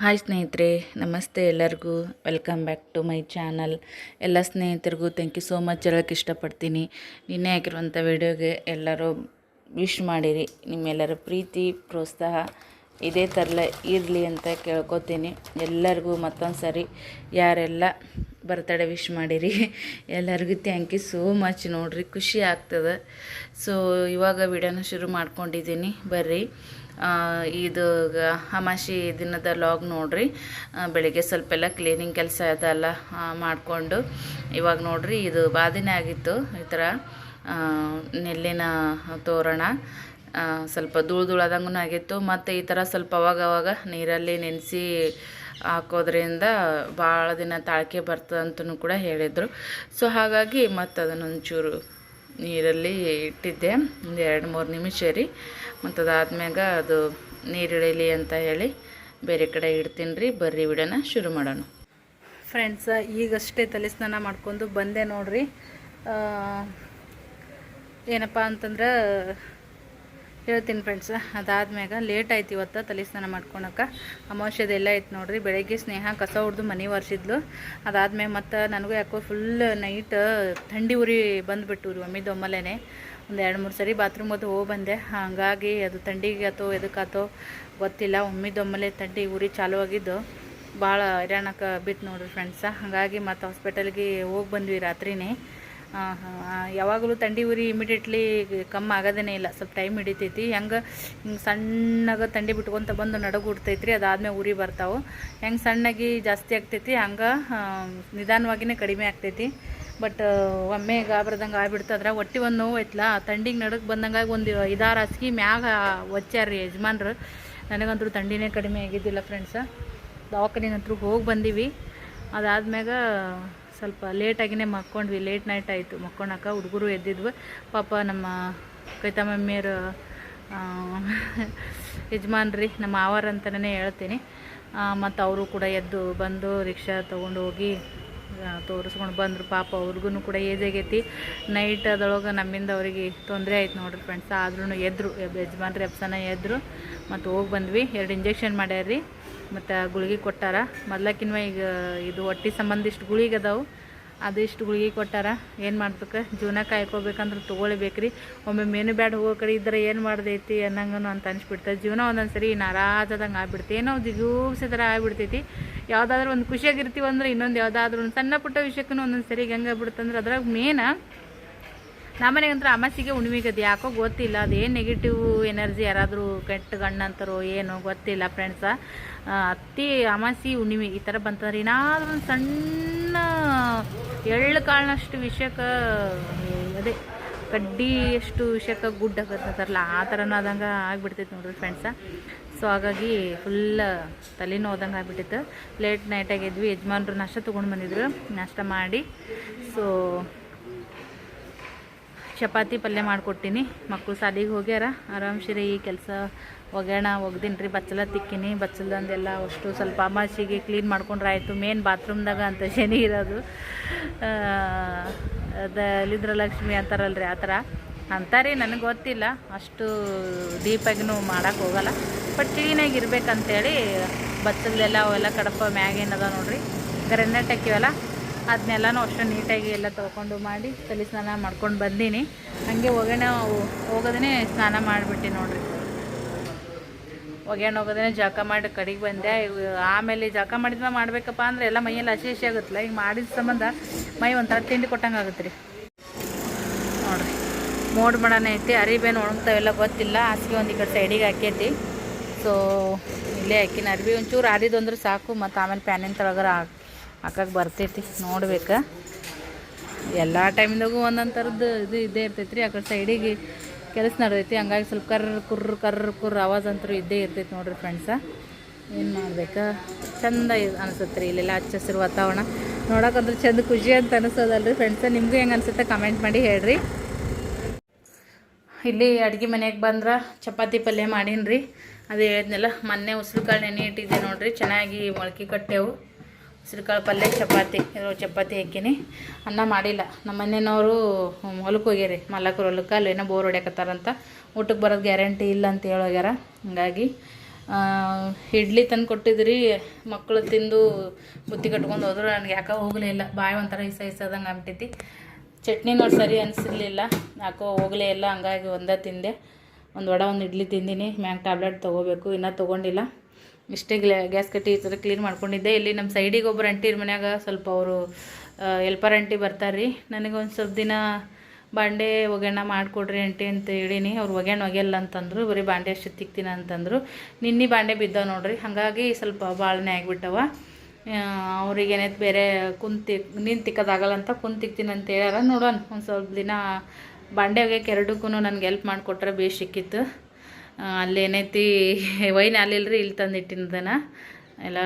Hi ಸ್ನೇಹಿತರೆ, ನಮಸ್ತೆ ಎಲ್ಲರಿಗೂ. Welcome back to my channel. ಎಲ್ಲ ಸ್ನೇಹಿತರಿಗೂ ಥ್ಯಾಂಕ್ ಯು ಸೋ ಮಚ್ ಹೇಳೋಕ್ಕೆ ಇಷ್ಟಪಡ್ತೀನಿ. ನಿನ್ನೆ ಹಾಕಿರುವಂಥ ವಿಡಿಯೋಗೆ ಎಲ್ಲರೂ ವಿಶ್ ಮಾಡಿರಿ. ನಿಮ್ಮೆಲ್ಲರ ಪ್ರೀತಿ ಪ್ರೋತ್ಸಾಹ ಇದೇ ಥರಲೇ ಇರಲಿ ಅಂತ ಕೇಳ್ಕೊತೀನಿ. ಎಲ್ಲರಿಗೂ ಮತ್ತೊಂದು ಸರಿ ಯಾರೆಲ್ಲ ಬರ್ತಡೇ ವಿಶ್ ಮಾಡಿರಿ ಎಲ್ಲರಿಗೂ ಥ್ಯಾಂಕ್ ಯು ಸೋ ಮಚ್. ನೋಡಿರಿ, ಖುಷಿ ಆಗ್ತದೆ. ಸೊ ಇವಾಗ ವಿಡಿಯೋನ ಶುರು ಮಾಡ್ಕೊಂಡಿದ್ದೀನಿ. ಬರ್ರಿ, ಇದು ಅಮಾವಾಸ್ಯೆ ದಿನದ ಲಾಗ್ ನೋಡ್ರಿ. ಬೆಳಿಗ್ಗೆ ಸ್ವಲ್ಪ ಎಲ್ಲ ಕ್ಲೀನಿಂಗ್ ಕೆಲಸ ಅದೆಲ್ಲ ಮಾಡಿಕೊಂಡು ಇವಾಗ ನೋಡ್ರಿ, ಇದು ಬಾದಿನೇ ಆಗಿತ್ತು. ಈ ಥರ ನೆಲ್ಲಿನ ತೋರಣ ಸ್ವಲ್ಪ ಧೂಳಾದಂಗೂ ಆಗಿತ್ತು. ಮತ್ತು ಈ ಥರ ಸ್ವಲ್ಪ ಅವಾಗವಾಗ ನೀರಲ್ಲಿ ನೆನೆಸಿ ಹಾಕೋದ್ರಿಂದ ಭಾಳ ದಿನ ತಾಳಿಕೆ ಬರ್ತದೆ ಅಂತಲೂ ಕೂಡ ಹೇಳಿದರು. ಸೊ ಹಾಗಾಗಿ ಮತ್ತು ಅದನ್ನೊಂಚೂರು ನೀರಲ್ಲಿ ಇಟ್ಟಿದ್ದೆ ಒಂದು 2-3 ನಿಮಿಷ ರೀ. ಮತ್ತು ಅದಾದ್ಮ್ಯಾಗ ಅದು ನೀರು ಇಳೀಲಿ ಅಂತ ಹೇಳಿ ಬೇರೆ ಕಡೆ ಇಡ್ತೀನಿ ರೀ. ಬರ್ರಿ ವಿಡಿಯೋನ ಶುರು ಮಾಡೋಣ. ಫ್ರೆಂಡ್ಸ, ಈಗಷ್ಟೇ ತಲೆ ಸ್ನಾನ ಮಾಡ್ಕೊಂಡು ಬಂದೆ ನೋಡ್ರಿ. ಏನಪ್ಪ ಅಂತಂದ್ರೆ ಹೇಳ್ತೀನಿ ಫ್ರೆಂಡ್ಸ. ಅದಾದ್ಮ್ಯಾಗ ಲೇಟ್ ಆಯ್ತು ಇವತ್ತು ತಲೆ ಸ್ನಾನ ಮಾಡ್ಕೊಳಕ್ಕೆ. ಅಮಾವಾಸ್ಯೆದೆಲ್ಲ ಐತೆ ನೋಡ್ರಿ. ಬೆಳಗ್ಗೆ ಸ್ನೇಹ ಕಸ ಹೊಡೆದು ಮನೆ ಒರೆಸಿದ್ಲು. ಅದಾದ್ಮೇಲೆ ಮತ್ತು ನನಗೂ ಯಾಕೋ ಫುಲ್ ನೈಟ್ ಥಂಡಿ ಉರಿ ಬಂದುಬಿಟ್ಟು ರೀ ಒಮ್ಮೆದೊಮ್ಮಲೇ. ಒಂದು 2-3 ಸರಿ ಬಾತ್ರೂಮ್ ಅದು ಹೋಗಿ ಬಂದೆ. ಹಾಗಾಗಿ ಅದು ಥಂಡಿಗೆ ಆತೋ ಎದಕ್ಕಾತೋ ಗೊತ್ತಿಲ್ಲ, ಒಮ್ಮೆದೊಮ್ಮಲೆ ಥಂಡಿ ಉರಿ ಚಾಲೂ ಆಗಿದ್ದು ಭಾಳ ಹೈರಾಣಕ್ಕೆ ಬಿತ್ತು ನೋಡ್ರಿ ಫ್ರೆಂಡ್ಸ. ಹಾಗಾಗಿ ಮತ್ತು ಹಾಸ್ಪಿಟಲ್ಗೆ ಹೋಗಿ ಬಂದ್ವಿ ರಾತ್ರಿನೇ. ಯಾವಾಗಲೂ ಥಂಡಿ ಉರಿ ಇಮಿಡಿಯೇಟ್ಲಿ ಕಮ್ಮಿ ಆಗೋದೇ ಇಲ್ಲ, ಸ್ವಲ್ಪ ಟೈಮ್ ಹಿಡಿತೈತಿ. ಹಿಂಗೆ ಸಣ್ಣಗೆ ಥಂಡಿ ಬಿಟ್ಕೊತ ಬಂದು ನಡಗು ಹುಡ್ತೈತ್ರಿ. ಅದಾದ್ಮೇಲೆ ಉರಿ ಬರ್ತಾವೆ. ಹೆಂಗೆ ಸಣ್ಣಗೆ ಜಾಸ್ತಿ ಆಗ್ತೈತಿ, ಹಂಗೆ ನಿಧಾನವಾಗಿಯೇ ಕಡಿಮೆ ಆಗ್ತೈತಿ. ಬಟ್ ಒಮ್ಮೆ ಗಾಬರ್ದಂಗೆ ಆಗ್ಬಿಡ್ತದ್ರೆ ಹೊಟ್ಟೆ ಒಂದು ನೋವು ಐತ್ಲ. ಥಂಡಿಗೆ ನಡಕ್ಕೆ ಬಂದಂಗಾಗಿ ಒಂದು 5-6 ಹಾಸಿಗೆ ಮ್ಯಾಗ ಒಚ್ಚಾರ್ರಿ ಯಜಮಾನ್ರು. ನನಗಂತೂ ಥಂಡಿನೇ ಕಡಿಮೆ ಆಗಿದ್ದಿಲ್ಲ ಫ್ರೆಂಡ್ಸ. ದವಾಖಾನೆಗೆ ಅಂತೂ ಹೋಗಿ ಬಂದೀವಿ. ಅದಾದ್ಮ್ಯಾಗ ಸ್ವಲ್ಪ ಲೇಟಾಗಿಯೇ ಮಕ್ಕೊಂಡ್ವಿ. ಲೇಟ್ ನೈಟ್ ಆಯಿತು ಮಕ್ಕೊಳಕ್ಕೆ. ಹುಡುಗರು ಎದ್ದಿದ್ವು ಪಾಪ. ನಮ್ಮ ಕೈತಮ್ಮಮ್ಮಿಯರು ಯಜಮಾನ್ರಿ, ನಮ್ಮ ಮಾವಾರ ಅಂತಲೇ ಹೇಳ್ತೀನಿ. ಮತ್ತು ಅವರು ಕೂಡ ಎದ್ದು ಬಂದು ರಿಕ್ಷಾ ತೊಗೊಂಡು ಹೋಗಿ ತೋರಿಸ್ಕೊಂಡು ಬಂದರು. ಪಾಪ ಅವ್ರಿಗೂ ಕೂಡ ಏಜ್ ಆಗೈತಿ. ನೈಟ್ ಅದರೊಳಗೆ ನಮ್ಮಿಂದ ಅವರಿಗೆ ತೊಂದರೆ ಆಯ್ತು ನೋಡ್ರಿ ಫ್ರೆಂಡ್ಸ್. ಆದ್ರೂ ಎದ್ರು ಯಜಮಾನ್ರಿ ಎಪ್ಸನ ಎದ್ರು. ಮತ್ತು ಹೋಗಿ ಬಂದ್ವಿ. 2 ಇಂಜೆಕ್ಷನ್ ಮಾಡ್ಯಾರ್ರಿ. ಮತ್ತು ಗುಳಿಗೆ ಕೊಟ್ಟಾರ. ಮೊದ್ಲಕ್ಕಿಂತ ಈಗ ಇದು ಹೊಟ್ಟೆ ಸಂಬಂಧ ಇಷ್ಟು ಗುಳಿಗೆ ಅದಾವು, ಅದು ಇಷ್ಟು ಗುಳಿಗೆ ಕೊಟ್ಟಾರ. ಏನು ಮಾಡ್ಬೇಕು, ಜೀವನ ಕಾಯ್ಕೋಬೇಕಂದ್ರೆ ತೊಗೊಳ್ಬೇಕ್ರಿ. ಒಮ್ಮೆ ಮೇನು ಬ್ಯಾಡ ಹೋಗೋ ಕಡೆ ಇದ್ರೆ ಏನು ಮಾಡ್ದೈತಿ ಅನ್ನಂಗೂ ಅಂತ ಅನಿಸ್ಬಿಡ್ತದೆ. ಜೀವನ ಒಂದೊಂದು ಸರಿ ನಾರಾಜದಂಗೆ ಆಗ್ಬಿಡ್ತೈತಿ. ಏನೋ ಜಿಗೂಪ್ಸಿ ಥರ ಆಗ್ಬಿಡ್ತೈತಿ. ಯಾವುದಾದ್ರೂ ಒಂದು ಖುಷಿಯಾಗಿರ್ತೀವಿ ಅಂದ್ರೆ ಇನ್ನೊಂದು ಯಾವುದಾದ್ರೂ ಒಂದು ಸಣ್ಣ ಪುಟ್ಟ ವಿಷಯಕ್ಕೂ ಒಂದೊಂದು ಸರಿ ಹೆಂಗೆ ಆಗ್ಬಿಡುತ್ತಂದ್ರೆ ಅದ್ರಾಗ ಮೇನ ನಮ್ಮನೆಗಂದ್ರೆ ಅಮಾಸಿಗೆ ಹುಣ್ಣಿಮೆಗೆ ಅದು ಯಾಕೋ ಗೊತ್ತಿಲ್ಲ, ಅದೇನು ನೆಗೆಟಿವ್ ಎನರ್ಜಿ ಯಾರಾದರೂ ಕೆಟ್ಟ ಗಣ್ಣಂತಾರೋ ಏನೋ ಗೊತ್ತಿಲ್ಲ ಫ್ರೆಂಡ್ಸ. ಅತಿ ಅಮಾಸಿ ಹುಣ್ಣಿಮೆ ಈ ಥರ ಬಂತಂದ್ರೆ ಏನಾದರೂ ಒಂದು ಸಣ್ಣ ಎಳ್ಳು ಕಾಳಿನಷ್ಟು ವಿಷಯಕ್ಕೆ, ಅದೇ ಕಡ್ಡಿಯಷ್ಟು ವಿಷಯಕ್ಕೆ ಗುಡ್ ಆಗತ್ತಲ್ಲ, ಆ ಥರನೂ ಆದಂಗೆ ಆಗಿಬಿಡ್ತೈತೆ ನೋಡ್ರಿ ಫ್ರೆಂಡ್ಸ. ಸೊ ಹಾಗಾಗಿ ಫುಲ್ ತಲೆನೂ ಹೋದಂಗೆ ಆಗಿಬಿಟ್ಟಿತ್ತು. ಲೇಟ್ ನೈಟಾಗಿ ಎದ್ವಿ. ಯಜಮಾನ್ರು ನಾಷ್ಟ ತೊಗೊಂಡು ಬಂದಿದ್ರು. ನಾಷ್ಟ ಮಾಡಿ ಸೊ ಚಪಾತಿ ಪಲ್ಯ ಮಾಡಿಕೊಟ್ಟಿನಿ. ಮಕ್ಕಳು ಸಾಲಿಗೆ ಹೋಗ್ಯಾರ. ಆರಾಮ್ಸಿರಿ ಈ ಕೆಲಸ ಒಗ್ಯಾಣ ಒಗ್ದೀನಿ ರೀ. ಬಚ್ಚಲ ತಿಕ್ಕಿನಿ. ಬಚ್ಚಲ್ದಂದೆಲ್ಲ ಅಷ್ಟು ಸ್ವಲ್ಪ ಅಮಾಸಿಗೆ ಕ್ಲೀನ್ ಮಾಡ್ಕೊಂಡ್ರೆ ಆಯಿತು. ಮೇನ್ ಬಾತ್ರೂಮ್ದಾಗ ಅಂತ ಶನಿ ಇರೋದು. ಲಕ್ಷ್ಮಿ ಅಂತಾರಲ್ರಿ, ಆ ಥರ ಅಂತಾರೆ. ನನಗೆ ಗೊತ್ತಿಲ್ಲ, ಅಷ್ಟು ಡೀಪಾಗಿನೂ ಮಾಡೋಕ್ಕೆ ಹೋಗಲ್ಲ. ಬಟ್ ಕ್ಲೀನಾಗಿ ಇರ್ಬೇಕಂತೇಳಿ ಬಚ್ಚಲ್ದೆಲ್ಲ ಅವೆಲ್ಲ ಕಡಪ ಮ್ಯಾಗೇನದ ನೋಡ್ರಿ ಗ್ರೆನೆಟ್ ಹಾಕಿವಲ್ಲ, ಅದನ್ನೆಲ್ಲನೂ ಅಷ್ಟು ನೀಟಾಗಿ ಎಲ್ಲ ತೊಗೊಂಡು ಮಾಡಿ ತಲೆ ಸ್ನಾನ ಮಾಡ್ಕೊಂಡು ಬಂದೀನಿ. ಹಾಗೆ ಒಗ್ಗರಣೆ ಹೋಗೋದೇ ಸ್ನಾನ ಮಾಡಿಬಿಟ್ಟು ನೋಡ್ರಿ. ಒಗ್ಗರಣೆ ಹೋಗೋದೇ ಜಳಕ ಮಾಡಿ ಕಡೆಗೆ ಬಂದೆ. ಆಮೇಲೆ ಜಳಕ ಮಾಡಿದ್ಮೇಲೆ ಮಾಡಬೇಕಪ್ಪ ಅಂದ್ರೆ ಎಲ್ಲ ಮೈಯಲ್ಲಿ ಹಸಿ ಆಗುತ್ತಲ್ಲ. ಈಗ ಮಾಡಿದ ಸಂಬಂಧ ಮೈ ಒಂಥರ ತಿಂಡಿ ಕೊಟ್ಟಂಗೆ ಆಗುತ್ತೆ ರೀ ನೋಡ್ರಿ. ಮೋಡ್ ಮಾಡೋಣ ಐತಿ. ಅರಿಬೇನು ಒಣಗ್ತಾವೆಲ್ಲ ಗೊತ್ತಿಲ್ಲ. ಹಾಸಿಗೆ ಒಂದು ಈ ಕಡೆ ಸೈಡಿಗೆ ಹಾಕೈತಿ. ಸೊ ಇಲ್ಲೇ ಹಾಕಿನ ಅರಿಬಿ ಒಂಚೂರು ಆರಿದು ಅಂದ್ರೆ ಸಾಕು. ಮತ್ತು ಆಮೇಲೆ ಪ್ಯಾನಿನ ತಳಗರ ಹಾಕಕ್ಕೆ ಬರ್ತೈತಿ. ನೋಡ್ಬೇಕು, ಎಲ್ಲ ಟೈಮ್ದಾಗೂ ಒಂದೊಂದು ಥರದ್ದು ಇದು ಇದ್ದೇ ಇರ್ತೈತಿ ರೀ. ಆ ಕಡೆ ಸೈಡಿಗೆ ಕೆಲಸ ನಡೆದೈತಿ. ಹಂಗಾಗಿ ಸ್ವಲ್ಪ ಕರ್ರ ಆವಾಜ್ ಅಂತೂ ಇದ್ದೇ ಇರ್ತೈತಿ ನೋಡ್ರಿ ಫ್ರೆಂಡ್ಸ. ಏನು ಮಾಡ್ಬೇಕು, ಚಂದ ಅನಿಸುತ್ತೆ ರೀ. ಇಲ್ಲೆಲ್ಲ ಹಚ್ಚ ಹಸಿರು ವಾತಾವರಣ ನೋಡೋಕಂದ್ರೆ ಚಂದ ಖುಷಿ ಅಂತ ಅನಿಸೋದಲ್ರಿ ಫ್ರೆಂಡ್ಸ. ನಿಮಗೂ ಹೆಂಗೆ ಅನಿಸುತ್ತೆ ಕಮೆಂಟ್ ಮಾಡಿ ಹೇಳ್ರಿ. ಇಲ್ಲಿ ಅಡುಗೆ ಮನೆಗೆ ಬಂದ್ರೆ ಚಪಾತಿ ಪಲ್ಯ ಮಾಡೀನಿ ರೀ. ಅದೇ ಹೇಳಿದ್ನೆಲ್ಲ, ಮೊನ್ನೆ ಉಸ್ರುಕಾಳು ನೆನೆ ಇಟ್ಟಿದ್ದೆ ನೋಡ್ರಿ. ಚೆನ್ನಾಗಿ ಮೊಳಕೆ ಕಟ್ಟೆವು. ಉಸ್ರುಕಾಳು ಪಲ್ಯ ಚಪಾತಿ ಹಾಕಿನಿ. ಅನ್ನ ಮಾಡಿಲ್ಲ. ನಮ್ಮ ಮನೆಯವರು ಹೊಲಕ್ಕೆ ಹೋಗ್ಯಾರಿ. ಮಲ್ಲಕರು ಹೊಲಕ್ಕೆ. ಅಲ್ಲಿ ಏನೋ ಬೋರ್ ಹೊಡ್ಯಾಕತ್ತಾರಂತ. ಊಟಕ್ಕೆ ಬರೋದು ಗ್ಯಾರಂಟಿ ಇಲ್ಲ ಅಂತ ಹೇಳೋಗ್ಯಾರ. ಹಾಗಾಗಿ ಇಡ್ಲಿ ತಂದು ಕೊಟ್ಟಿದ್ರಿ, ಮಕ್ಕಳು ತಿಂದು ಬುತ್ತಿ ಕಟ್ಕೊಂಡು ಹೋದ್ರು. ನನಗೆ ಯಾಕೋ ಹೋಗಲೇ ಇಲ್ಲ, ಬಾಯಿ ಒಂಥರ ಇಸದಂಗೆ ಆಗ್ಬಿಟ್ಟೈತಿ. ಚಟ್ನಿ ನೋಡಿ ಸರಿ ಅನಿಸಿರ್ಲಿಲ್ಲ, ಯಾಕೋ ಹೋಗಲೇ ಇಲ್ಲ. ಹಂಗಾಗಿ ಒಂದೇ ತಿಂದೆ, ಒಂದು ವಡೆ ಒಂದು ಇಡ್ಲಿ ತಿಂದಿನಿ. ಮ್ಯಾಗ ಟ್ಯಾಬ್ಲೆಟ್ ತೊಗೋಬೇಕು, ಇನ್ನೂ ತೊಗೊಂಡಿಲ್ಲ. ಇಷ್ಟೇ ಗ್ಯಾಸ್ ಕಟ್ಟಿ ಈ ಥರ ಕ್ಲೀನ್ ಮಾಡ್ಕೊಂಡಿದ್ದೆ. ಇಲ್ಲಿ ನಮ್ಮ ಸೈಡಿಗೆ ಒಬ್ಬರು ಅಂಟಿರ ಮನ್ಯಾಗ ಸ್ವಲ್ಪ ಅವರು ಎಲ್ಪರ್ ಅಂಟಿ ಬರ್ತಾರೆ ರೀ. ನನಗೆ ಒಂದು ಸ್ವಲ್ಪ ದಿನ ಬಾಂಡೆ ಒಗ್ಗಣ್ಣ ಮಾಡಿಕೊಡ್ರಿ ಅಂಟಿ ಅಂತ ಹೇಳೀನಿ. ಅವ್ರು ಒಗ್ಯಲ್ಲ ಅಂತಂದರು, ಬರೀ ಬಾಂಡೆ ಅಷ್ಟು ತಿಕ್ತೀನಿ ಅಂತಂದರು. ನಿನ್ನೆ ಬಾಂಡೆ ಬಿದ್ದಾವೆ ನೋಡ್ರಿ, ಹಾಗಾಗಿ ಸ್ವಲ್ಪ ಭಾಳನೇ ಆಗಿಬಿಟ್ಟವ. ಅವ್ರಿಗೆ ಏನೈತೆ ಬೇರೆ ನೀನು ತಿಕ್ಕೋದಾಗಲ್ಲ ಅಂತ ತಿಕ್ತೀನಿ ಅಂತ ಹೇಳ್ಯಾರ. ನೋಡೋಣ, ಒಂದು ಸ್ವಲ್ಪ ದಿನ ಬಾಂಡೆ ಒಗ್ಯಕ್ಕೆ ಎರಡಕ್ಕೂ ನನಗೆ ಹೆಲ್ಪ್ ಮಾಡಿಕೊಟ್ರೆ ಬೇಸ್ ಸಿಕ್ಕಿತ್ತು. ಅಲ್ಲೇನೈತಿ ವೈನ್ ಅಲ್ಲಿಲ್ರಿ, ಇಲ್ಲಿ ತಂದಿಟ್ಟಿದ್ದನ ಎಲ್ಲ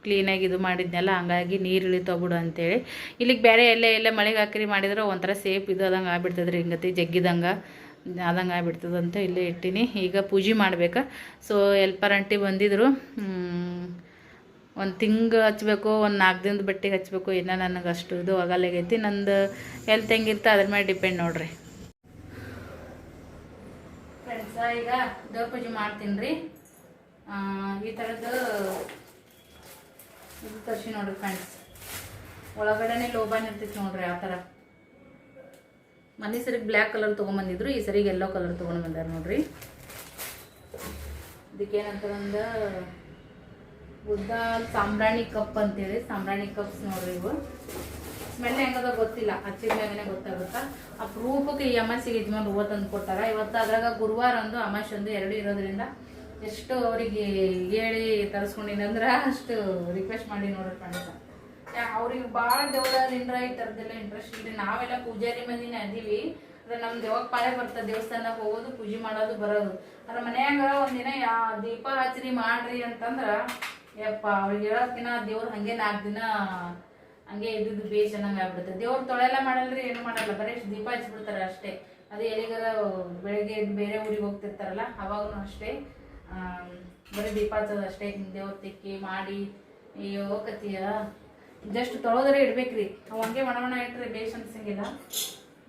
ಕ್ಲೀನಾಗಿ ಇದು ಮಾಡಿದ್ನಲ್ಲ, ಹಂಗಾಗಿ ನೀರು ಇಳಿತೋಗ್ಬಿಡು ಅಂತೇಳಿ ಇಲ್ಲಿಗೆ ಬೇರೆ ಎಲ್ಲೇ ಮಳೆಗೆ ಹಾಕಿರಿ ಮಾಡಿದ್ರೆ ಒಂಥರ ಸೇಫ್ ಇದು ಅದಂಗೆ ಆಗ್ಬಿಡ್ತದ್ರಿ, ಹಿಂಗತಿ ಜಗ್ಗಿದಂಗೆ ಆದಂಗೆ ಆಗ್ಬಿಡ್ತದಂತ ಇಲ್ಲೇ ಇಟ್ಟೀನಿ. ಈಗ ಪೂಜೆ ಮಾಡ್ಬೇಕು. ಸೊ ಎಲ್ಪರ್ ಆಂಟಿ ಬಂದಿದ್ರು, ಒಂದು ತಿಂಗಳು ಹಚ್ಬೇಕು, ಒಂದು 4 ದಿನದ ಬಟ್ಟೆಗೆ ಹಚ್ಬೇಕು. ಇನ್ನೂ ನನಗೆ ಅಷ್ಟು ಇದು ಆಗಲಾಗೈತಿ. ನಂದು ಹೆಲ್ತ್ ಹೆಂಗಿರ್ತ ಅದ್ರ ಮೇಲೆ ಡಿಪೆಂಡ್ ನೋಡ್ರಿ ಫ್ರೆಂಡ್ಸ. ಈಗ ದೇವ್ರ ಪೂಜೆ ಮಾಡ್ತೀನಿ ರೀ. ಈ ಥರದ್ದು ಇದು ತರಿಸಿ ನೋಡ್ರಿ ಫ್ರೆಂಡ್ಸ್, ಒಳಗಡೆನೇ ಲೋಬಾನ್ ಇರ್ತೈತಿ ನೋಡ್ರಿ. ಆ ಥರ ಮನೆ ಸರಿಗೆ ಬ್ಲ್ಯಾಕ್ ಕಲರ್ ತೊಗೊಂಬಂದಿದ್ರು, ಈ ಸರಿಗೆ ಯೆಲ್ಲೋ ಕಲರ್ ತೊಗೊಂಡು ಬಂದಾರ ನೋಡ್ರಿ. ಇದಕ್ಕೇನಂತಂದು ಬುದ್ಧ ಸಾಂಬ್ರಾಣಿ ಕಪ್ ಅಂತೇಳಿ, ಸಾಂಬ್ರಾಣಿ ಕಪ್ಸ್ ನೋಡ್ರಿ. ಇವು ಸ್ಮೆಲ್ ಹೆಂಗದ ಗೊತ್ತಿಲ್ಲ, ಹಚ್ಚಿದ ಮ್ಯಾಗನೇ ಗೊತ್ತಾಗುತ್ತಾ. ಅಪರೂಪಕ್ಕೆ ಈ ಅಮಾಸಿಗೆ ಯಜಮಾನ್ ಹೂವು ತಂದು ಕೊಟ್ಟಾರ. ಇವತ್ತು ಅದ್ರಾಗ ಗುರುವಾರ ಒಂದು ಅಮಾಸೆ ಒಂದು 2 ಇರೋದ್ರಿಂದ ಎಷ್ಟು ಅವರಿಗೆ ಹೇಳಿ ತರಿಸ್ಕೊಂಡಿನಂದ್ರೆ ಅಷ್ಟು ರಿಕ್ವೆಸ್ಟ್ ಮಾಡಿ ನೋಡ್ರಿ ಫ್ರೆಂಡ್ಸ್. ಅವ್ರಿಗೆ ಭಾಳ ದೇವರ ಈ ಥರದ್ದೆಲ್ಲ ಇಂಟ್ರೆಸ್ಟ್ ಇಲ್ರಿ. ನಾವೆಲ್ಲ ಪೂಜಾರಿ ಮಂದಿನೇ ಅದೀವಿ. ಅಂದ್ರೆ ನಮ್ದು ಯಾವಾಗ ಪಾಳೆ ಬರ್ತದೆ ದೇವಸ್ಥಾನದಾಗ ಹೋಗೋದು, ಪೂಜೆ ಮಾಡೋದು, ಬರೋದು. ಅದ್ರ ಮನ್ಯಾಗ ಒಂದಿನ ದೀಪ ಹಚ್ಚಿರಿ ಮಾಡ್ರಿ ಅಂತಂದ್ರೆ ಯಪ್ಪ ಅವ್ರಿಗೆ ಹೇಳೋದ್ಕಿನ ದೇವ್ರು ಹಂಗೆ 4 ದಿನ ಹಂಗೆ ಇದ್ದಿದ್ದು ಬೇಸ್ ಅನ್ನಂಗೆ ಆಗ್ಬಿಡುತ್ತೆ. ದೇವ್ರು ತೊಳೆಲ್ಲ ಮಾಡಲ್ರಿ, ಏನು ಮಾಡಲ್ಲ, ಬರೀ ದೀಪ ಹಚ್ಬಿಡ್ತಾರೆ ಅಷ್ಟೇ. ಅದೇ ಎಲ್ಲಿಗಾರ ಬೆಳಗ್ಗೆ ಬೇರೆ ಊರಿಗೆ ಹೋಗ್ತಿರ್ತಾರಲ್ಲ ಅವಾಗೂ ಅಷ್ಟೇ, ಬರೀ ದೀಪ ಹಚ್ಚೋದು ಅಷ್ಟೇ. ದೇವ್ರ ತಿಕ್ಕಿ ಮಾಡಿ ಅಯ್ಯೋ ಕತಿಯ ಜಸ್ಟ್ ತೊಳೋದ್ರೆ ಇಡ್ಬೇಕ್ರಿ. ಅವು ಹಂಗೆ ಮಣ ಇಟ್ರೆ ಬೇಸ್ ಅನ್ಸಂಗಿಲ್ಲ,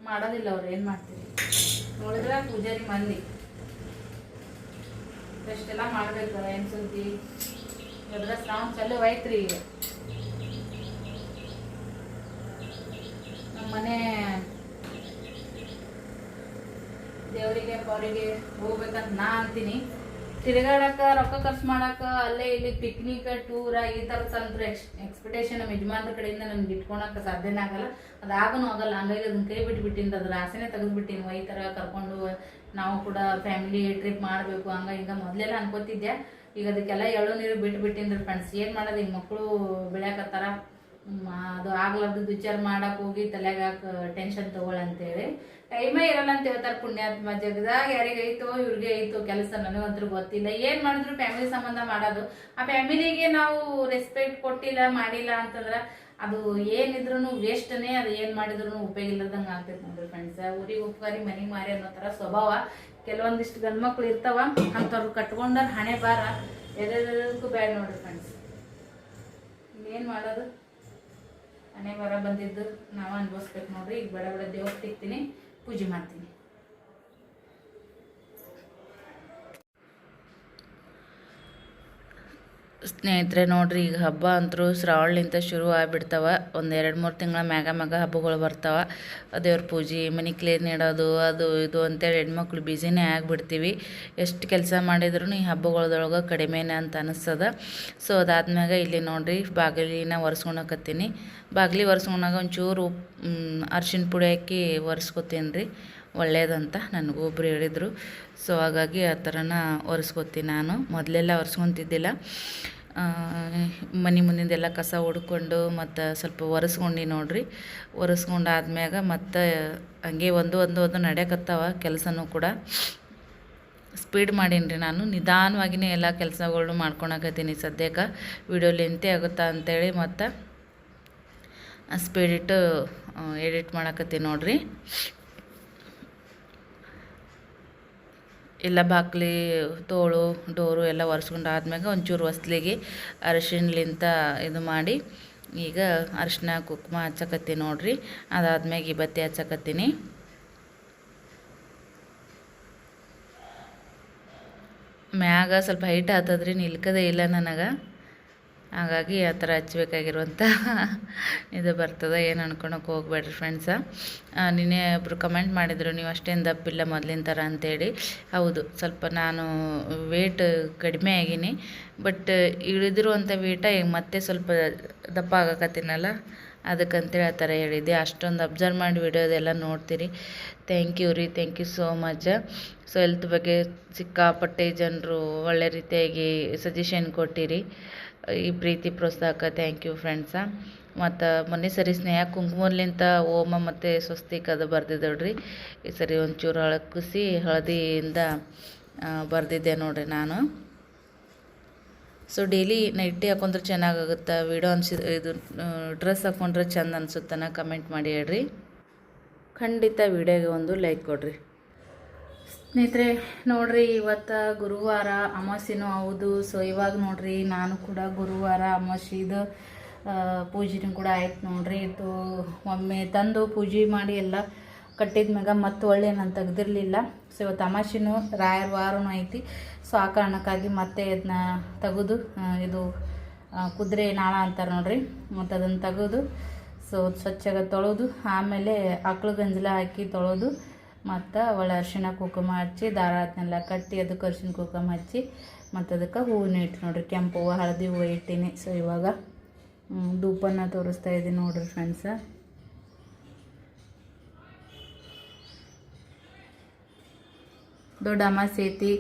ಮಾಡೋದಿಲ್ಲ ಅವ್ರು. ಏನು ಮಾಡ್ತೀರಿ ನೋಡಿದ್ರೆ ಪೂಜಾರಿ ಮಂದಿ ಎಷ್ಟೆಲ್ಲ ಮಾಡ್ಬೇಕು. ಏನು ಸುದ್ದಿ ದೊಡ್ಡ ಶ್ರಾವಣ ಚಲೋ ಐತ್ರಿ. ಈಗ ನಮ್ಮ ಮನೆ ದೇವರಿಗೆ ಪವರಿಗೆ ಹೋಗ್ಬೇಕಂತ ನಾ ಅಂತೀನಿ. ತಿರುಗಾಡಕ ರೊಕ್ಕ ಖರ್ಚು ಮಾಡಾಕ ಅಲ್ಲೇ ಇಲ್ಲಿ ಪಿಕ್ನಿಕ್ ಟೂರ ಈ ಥರದ ಅಂದ್ರೆ ಎಕ್ಸ್ಪೆಕ್ಟೇಷನ್ ನಮ್ಮ ಯಜಮಾನ್ರ ಕಡೆಯಿಂದ ನಮ್ಗೆ ಇಟ್ಕೊಳಕ್ಕೆ ಸಾಧ್ಯನೇ ಆಗಲ್ಲ, ಅದಾಗೂ ಆಗಲ್ಲ. ಹಂಗಾಗಿ ಅದನ್ನ ಕೈ ಬಿಟ್ಬಿಟ್ಟಿನಿ, ಅದ್ರ ಆಸೆನೇ ತೆಗೆದ್ಬಿಟ್ಟಿನಿ. ಈ ಥರ ಕರ್ಕೊಂಡು ನಾವು ಕೂಡ ಫ್ಯಾಮಿಲಿ ಟ್ರಿಪ್ ಮಾಡಬೇಕು ಹಂಗ ಹಿಂಗ ಮೊದಲೆಲ್ಲ ಅನ್ಕೋತಿದ್ದೆ. ಈಗ ಅದಕ್ಕೆಲ್ಲ ಎಳ್ಳು ನೀರು ಬಿಟ್ಬಿಟ್ಟಿನ್ರಿ ಫ್ರೆಂಡ್ಸ್. ಏನು ಮಾಡೋದು, ಈಗ ಮಕ್ಕಳು ಬೆಳ್ಯಾಕತ್ತಾರ, ಅದು ಆಗ್ಲಾರ್ದು ವಿಚಾರ ಮಾಡಕ್ಕೆ ಹೋಗಿ ತಲೆಗಾಕ ಟೆನ್ಷನ್ ತಗೊಳ್ಳಂತೇಳಿ ಟೈಮೇ ಇರಲ್ಲ ಅಂತ ಹೇಳ್ತಾರೆ ಪುಣ್ಯಾತ್ಮ. ಜಗದಾಗ ಯಾರಿಗೆ ಐತೋ ಇವ್ರಿಗೆ ಐತೋ ಕೆಲಸ, ನನಗಂತೂ ಗೊತ್ತಿಲ್ಲ. ಏನು ಮಾಡಿದ್ರು ಫ್ಯಾಮಿಲಿ ಸಂಬಂಧ ಮಾಡೋದು. ಆ ಫ್ಯಾಮಿಲಿಗೆ ನಾವು ರೆಸ್ಪೆಕ್ಟ್ ಕೊಟ್ಟಿಲ್ಲ ಮಾಡಿಲ್ಲ ಅಂತಂದ್ರೆ ಅದು ಏನಿದ್ರು ವೇಸ್ಟ್ನೇ. ಅದು ಏನು ಮಾಡಿದ್ರು ಉಪಯೋಗ ಇಲ್ಲದಂಗೆ ಆಗ್ತೈತೆ ನೋಡ್ರಿ ಫ್ರೆಂಡ್ಸ್. ಊರಿಗೆ ಉಪಕಾರಿ ಮನೆಗೆ ಮಾರಿ ಅನ್ನೋ ಥರ ಸ್ವಭಾವ ಕೆಲವೊಂದಿಷ್ಟು ಗಂಡ್ಮಕ್ಳು ಇರ್ತಾವ, ಅಂಥವ್ರು ಕಟ್ಕೊಂಡಾರ ಹಣೆ ಬಾರ ಎದಕ್ಕೂ ಬೇಡ ನೋಡ್ರಿ ಫ್ರೆಂಡ್ಸ್. ಏನು ಮಾಡೋದು, ಹಣೆ ಬಾರ ಬಂದಿದ್ದು ನಾವು ಅನ್ಭವಿಸ್ಬೇಕು ನೋಡ್ರಿ. ಈಗ ಬಡ ಬಡ ದೇವ್ರು ತಿಕ್ತೀನಿ, ಪೂಜೆ ಮಾಡ್ತೀನಿ. ಸ್ನೇಹಿತರೆ ನೋಡ್ರಿ, ಈಗ ಹಬ್ಬ ಅಂತರೂ ಶ್ರಾವಣಲಿಂತ ಶುರು ಆಗಿಬಿಡ್ತಾವ. ಒಂದು 2-3 ತಿಂಗಳ ಮ್ಯಾಗ ಹಬ್ಬಗಳು ಬರ್ತಾವ. ದೇವ್ರ ಪೂಜೆ, ಮನೆ ಕ್ಲೀನ್ ಇಡೋದು, ಅದು ಇದು ಅಂತೇಳಿ ಹೆಣ್ಮಕ್ಳು ಬ್ಯುಸಿನೇ ಆಗಿಬಿಡ್ತೀವಿ. ಎಷ್ಟು ಕೆಲಸ ಮಾಡಿದ್ರು ಈ ಹಬ್ಬಗಳದೊಳಗೆ ಕಡಿಮೆನೇ ಅಂತ ಅನಿಸ್ತದ. ಸೊ ಅದಾದ್ಮ್ಯಾಗ ಇಲ್ಲಿ ನೋಡ್ರಿ ಬಾಗಿಲಿನ ಒರೆಸ್ಕೊಳಕತ್ತೀನಿ. ಬಾಗಿಲಿ ಒರೆಸ್ಕೊಂಡಾಗ ಒಂಚೂರು ಅರ್ಶಿಣ ಪುಡಿ ಹಾಕಿ ಒರೆಸ್ಕೊತೀನಿ ರೀ, ಒಳ್ಳೇದಂತ ನನಗೊಬ್ರು ಹೇಳಿದರು. ಸೊ ಹಾಗಾಗಿ ಆ ಥರನ ಒರೆಸ್ಕೊತೀನಿ ನಾನು. ಮೊದಲೆಲ್ಲ ಒರೆಸ್ಕೊತಿದ್ದಿಲ್ಲ. ಮನೆ ಮುಂದಿಂದೆಲ್ಲ ಕಸ ಹೊಡ್ಕೊಂಡು ಮತ್ತು ಸ್ವಲ್ಪ ಒರೆಸ್ಕೊಂಡು ನೋಡ್ರಿ. ಒರೆಸ್ಕೊಂಡಾದ್ಮ್ಯಾಗ ಮತ್ತು ಹಂಗೆ ಒಂದು ನಡೆಯಕತ್ತಾವ ಕೆಲಸನೂ ಕೂಡ. ಸ್ಪೀಡ್ ಮಾಡೀನಿ ರೀ ನಾನು, ನಿಧಾನವಾಗಿಯೇ ಎಲ್ಲ ಕೆಲಸಗಳ್ನು ಮಾಡ್ಕೊಳಕತ್ತೀನಿ. ಸದ್ಯಕ್ಕೆ ವಿಡಿಯೋ ಲೆಂತಿ ಆಗುತ್ತಾ ಅಂಥೇಳಿ ಮತ್ತು ಸ್ಪೀಡಿಟ್ಟು ಎಡಿಟ್ ಮಾಡಕತ್ತೀನಿ ನೋಡ್ರಿ. ಎಲ್ಲ ಬಾಕ್ಲಿ ತೋಳು ಡೋರು ಎಲ್ಲ ಒರೆಸ್ಕೊಂಡು ಆದ್ಮ್ಯಾಗ ಒಂಚೂರು ಹೊಸ್ಲಿಗೆ ಅರಿಶಿಣ್ಲಿಂತ ಇದು ಮಾಡಿ ಈಗ ಅರಿಶಿನ ಕುಂಕುಮ ಹಚ್ಚಕತ್ತೀನಿ ನೋಡ್ರಿ. ಅದಾದ್ಮ್ಯಾಗ ಈ ಬತ್ತಿ ಹಚ್ಚಕತ್ತೀನಿ. ಮ್ಯಾಗ ಸ್ವಲ್ಪ ಹೈಟ್ ಆತದ್ರಿ ನಿಲ್ಕದೇ ಇಲ್ಲ ನನಗೆ, ಹಾಗಾಗಿ ಆ ಥರ ಹಚ್ಬೇಕಾಗಿರುವಂಥ ಇದು ಬರ್ತದೆ. ಏನು ಅನ್ಕೊಳಕ್ಕೆ ಹೋಗ್ಬೇಡ್ರಿ ಫ್ರೆಂಡ್ಸ. ನಿನ್ನೆ ಒಬ್ಬರು ಕಮೆಂಟ್ ಮಾಡಿದರು, ನೀವು ಅಷ್ಟೇನು ದಪ್ಪಿಲ್ಲ ಮೊದಲಿನ ಥರ ಅಂತೇಳಿ. ಹೌದು, ಸ್ವಲ್ಪ ನಾನು ವೇಟ್ ಕಡಿಮೆ ಆಗೀನಿ, ಬಟ್ ಇಳಿದಿರುವಂಥ ವೇಟ ಈಗ ಮತ್ತೆ ಸ್ವಲ್ಪ ದಪ್ಪ ಆಗಕತ್ತೀನಲ್ಲ, ಅದಕ್ಕಂತೇಳಿ ಆ ಥರ ಹೇಳಿದ್ದೆ. ಅಷ್ಟೊಂದು ಅಬ್ಸರ್ವ್ ಮಾಡಿ ವಿಡಿಯೋದೆಲ್ಲ ನೋಡ್ತೀರಿ. ಥ್ಯಾಂಕ್ ಯು ರೀ, thank you so much. So health ಬಗ್ಗೆ ಸಿಕ್ಕಾಪಟ್ಟೆ ಜನರು ಒಳ್ಳೆ ರೀತಿಯಾಗಿ ಸಜೆಷನ್ ಕೊಟ್ಟಿರಿ. ಈ ಪ್ರೀತಿ ಪ್ರೋತ್ಸಾಹಕ್ಕೆ ಥ್ಯಾಂಕ್ ಯು ಫ್ರೆಂಡ್ಸ. ಮತ್ತು ಮೊನ್ನೆ ಸರಿ ಸ್ನೇಹ ಕುಂಕುಮಲಿಂತ ಓಮ ಮತ್ತು ಸ್ವಸ್ತಿಕ್ ಅದು ಬರ್ದಿದ್ದಳ್ರಿ. ಈ ಸರಿ ಒಂಚೂರು ಹಳಕುಸಿ ಹಳದಿಯಿಂದ ಬರೆದಿದ್ದೆ ನೋಡಿರಿ ನಾನು. ಸೊ ಡೈಲಿ ನೈಟಿ ಹಾಕೊಂಡ್ರೆ ಚೆನ್ನಾಗಾಗುತ್ತೆ, ವಿಡಿಯೋ ಇದು ಡ್ರೆಸ್ ಹಾಕೊಂಡ್ರೆ ಚೆಂದ ಅನ್ಸುತ್ತಾನ ಕಮೆಂಟ್ ಮಾಡಿ ಹೇಳ್ರಿ. ಖಂಡಿತ ವಿಡಿಯೋಗೆ ಒಂದು ಲೈಕ್ ಕೊಡ್ರಿ ಸ್ನೇಹಿತರೆ. ನೋಡ್ರಿ, ಇವತ್ತು ಗುರುವಾರ ಅಮಾವಾಸ್ಯೆನೂ ಹೌದು. ಸೊ ಇವಾಗ ನೋಡ್ರಿ ನಾನು ಕೂಡ ಗುರುವಾರ ಅಮಾವಾಸ್ಯೆದು ಪೂಜೆನೂ ಕೂಡ ಆಯ್ತು ನೋಡ್ರಿ. ಇದು ಒಮ್ಮೆ ತಂದು ಪೂಜೆ ಮಾಡಿ ಎಲ್ಲ ಕಟ್ಟಿದ ಮ್ಯಾಗ ಮತ್ತು ಒಳ್ಳೆ ನಾನು ತೆಗ್ದಿರಲಿಲ್ಲ. ಸೊ ಇವತ್ತು ಅಮಾವಾಸ್ಯೆನೂ ರಾಯರ ವಾರನೂ ಐತಿ. ಸೊ ಆ ಕಾರಣಕ್ಕಾಗಿ ಮತ್ತೆ ಇದನ್ನ ತೆಗೆದು, ಇದು ಕುದುರೆ ನಾಳ ಅಂತಾರೆ ನೋಡ್ರಿ, ಮತ್ತು ಅದನ್ನು ತೆಗೆದು ಸೊ ಸ್ವಚ್ಛಗೆ ತೊಳೆದು ಆಮೇಲೆ ಆಕಳು ಗಂಜಲ ಹಾಕಿ ತೊಳೆದು ಮತ್ತು ಒಳ್ಳೆ ಅರಿಶಿಣ ಕುಂಕುಮ ಹಚ್ಚಿ ದಾರ ಅದನ್ನೆಲ್ಲ ಕಟ್ಟಿ ಅದಕ್ಕೆ ಅರಿಶಿಣ ಕುಂಕುಮ ಹಚ್ಚಿ ಮತ್ತು ಅದಕ್ಕೆ ಹೂವಿನ ಇಟ್ಟು ನೋಡ್ರಿ, ಕೆಂಪು ಹೂವು ಹಳದಿ ಹೂವು ಇಟ್ಟೀನಿ. ಸೊ ಇವಾಗ ಧೂಪನ ತೋರಿಸ್ತಾ ಇದ್ದೀನಿ ನೋಡ್ರಿ ಫ್ರೆಂಡ್ಸ. ದೊಡ್ಡ ಅಮಾವಾಸ್ಯೆ ಐತಿ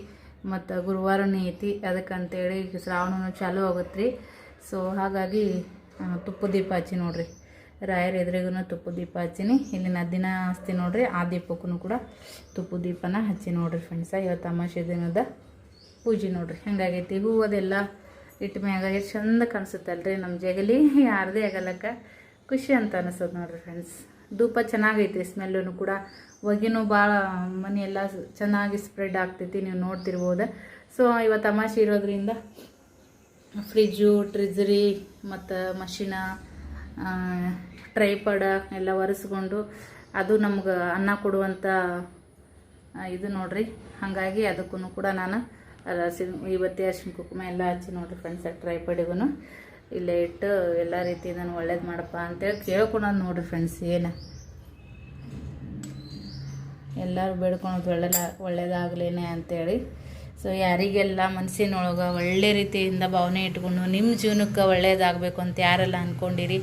ಮತ್ತು ಗುರುವಾರನೇ ಐತಿ, ಅದಕ್ಕಂತೇಳಿ ಶ್ರಾವಣನೂ ಚಾಲೂ ಆಗುತ್ತೆ ರೀ. ಸೊ ಹಾಗಾಗಿ ತುಪ್ಪ ದೀಪ ಹಚ್ಚಿ ನೋಡ್ರಿ, ರಾಯರ ಎದುರಿಗೂ ತುಪ್ಪ ದೀಪ ಹಚ್ಚಿನಿ. ಇಲ್ಲಿನ ದಿನ ಹಚ್ತಿ ನೋಡ್ರಿ, ಆ ದೀಪಕ್ಕೂ ಕೂಡ ತುಪ್ಪ ದೀಪನ ಹಚ್ಚಿ ನೋಡ್ರಿ ಫ್ರೆಂಡ್ಸ. ಇವತ್ತು ಅಮಾವಾಸ್ಯೆ ದಿನದ ಪೂಜೆ ನೋಡ್ರಿ ಹೆಂಗಾಗೈತಿ. ಹೂವು ಅದೆಲ್ಲ ಇಟ್ಟು ಮ್ಯಾಗ ಎಷ್ಟು ಚಂದ ಕಾಣಿಸುತ್ತಲ್ರಿ ನಮ್ಮ ಜಗಲಿ, ಯಾರದೇ ಆಗಲ್ಲಕ್ಕ ಖುಷಿ ಅಂತ ಅನಿಸ್ತದೆ ನೋಡ್ರಿ ಫ್ರೆಂಡ್ಸ್. ಧೂಪ ಚೆನ್ನಾಗೈತಿ, ಸ್ಮೆಲ್ಲೂ ಕೂಡ ಹೊಗೆನೂ ಭಾಳ ಮನೆಯೆಲ್ಲ ಚೆನ್ನಾಗಿ ಸ್ಪ್ರೆಡ್ ಆಗ್ತೈತಿ, ನೀವು ನೋಡ್ತಿರ್ಬೋದು. ಸೊ ಇವತ್ತು ಅಮಾವಾಸ್ಯೆ ಇರೋದ್ರಿಂದ ಫ್ರಿಜ್ಜು, ಟ್ರಿಜರಿ ಮತ್ತು ಮಷಿನ, ಟ್ರೈಪಡ ಎಲ್ಲ ಒರೆಸ್ಕೊಂಡು ಅದು ನಮ್ಗೆ ಅನ್ನ ಕೊಡುವಂಥ ಇದು ನೋಡ್ರಿ. ಹಾಗಾಗಿ ಅದಕ್ಕೂ ಕೂಡ ನಾನು ಇವತ್ತೇ ಅರಿಶಿಣ ಕುಂಕುಮ ಎಲ್ಲ ಹಚ್ಚಿ ನೋಡ್ರಿ ಫ್ರೆಂಡ್ಸ್. ಟ್ರೈಪಡಿಗೂ ಇಲ್ಲೇ ಇಟ್ಟು ಎಲ್ಲ ರೀತಿ ನಾನು ಒಳ್ಳೇದು ಮಾಡಪ್ಪ ಅಂತೇಳಿ ಕೇಳ್ಕೊಳೋದು ನೋಡ್ರಿ ಫ್ರೆಂಡ್ಸ್. ಏನು ಎಲ್ಲರೂ ಬೇಡ್ಕೊಳೋದು ಒಳ್ಳೇದಾಗಲೇನೆ ಅಂತೇಳಿ. ಸೊ ಯಾರಿಗೆಲ್ಲ ಮನಸ್ಸಿನೊಳಗೆ ಒಳ್ಳೆ ರೀತಿಯಿಂದ ಭಾವನೆ ಇಟ್ಕೊಂಡು ನಿಮ್ಮ ಜೀವನಕ್ಕೆ ಒಳ್ಳೇದಾಗಬೇಕು ಅಂತ ಯಾರೆಲ್ಲ ಅಂದ್ಕೊಂಡಿರಿ,